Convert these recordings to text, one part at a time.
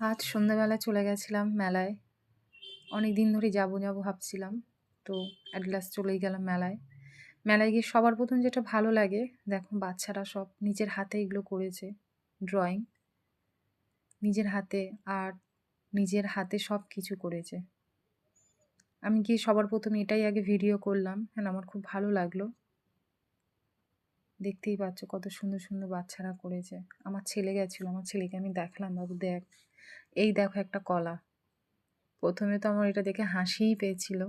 আজ সন্ধ্যাবেলা চলে গেছিলাম মেলায়। অনেকদিন ধরেই যাবো, যাবো ভাবছিলাম। তো এট লাস্ট চলেই গেলাম মেলায়। মেলায় গিয়ে সবার ১ম যেটা ভালো লাগে, দেখো বাচ্চারা সব নিজের হাতে এগুলো করেছে। ড্রইং নিজের হাতে, আর্ট নিজের হাতে সবকিছু করেছে। আমি গিয়ে সবার ১ম এটাই আগে ভিডিও করলাম। আমার খুব ভালো লাগলো। দেখতেই পাচ্ছ কত সুন্দর, সুন্দর বাচ্চারা করেছে। আমার ছেলে গেছিল, আমার ছেলেকে আমি দেখালাম, "বাবু দেখ, এই দেখো একটা কলা।" ১ম এ তো আমার এটা দেখে হাসিই পেয়েছিল।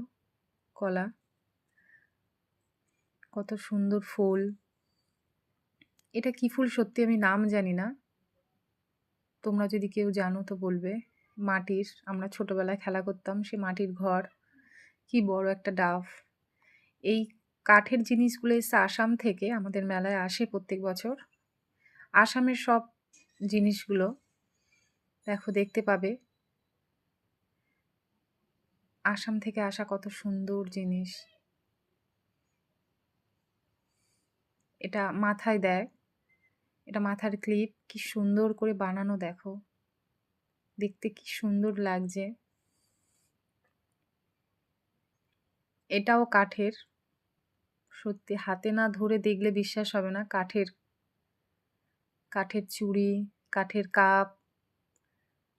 কলা, কত সুন্দর ফুল। এটা কি ফুল সত্যি আমি নাম জানি না। তোমরা যদি কেউ জানো তো বলবে। মাটির, আমরা ছোটবেলায় খেলা করতাম, সে মাটির ঘর। কি বড় একটা ডাব। এই কাঠের জিনিসগুলো এসে আসাম থেকে আমাদের মেলায় আসে প্রত্যেক বছর। আসামের সব জিনিসগুলো দেখো, দেখতে পাবে। আসাম থেকে আসা কত সুন্দর জিনিস। এটা মাথায় দেয়। এটা মাথার ক্লিপ, কি সুন্দর করে বানানো দেখো। দেখতে কি সুন্দর লাগছে। এটাও কাঠের। সত্যি হাতে না ধরে দেখলে বিশ্বাস হবে না। কাঠের, কাঠের চুড়ি, কাঠের কাপ,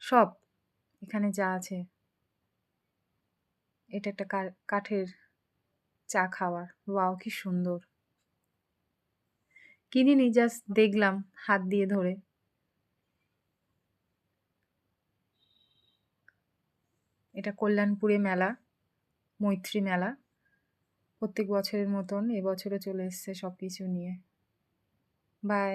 সব এখানে যা আছে। এটা একটা কাঠের চা খাওয়ার। ওয়াও, কি সুন্দর। কিনিনি, জাস্ট দেখলাম হাত দিয়ে ধরে। এটা কল্যাণপুরে মেলা, মৈত্রী মেলা। প্রত্যেক বছরের মতন এবছরও চলে এসছে সবকিছু নিয়ে। বাই।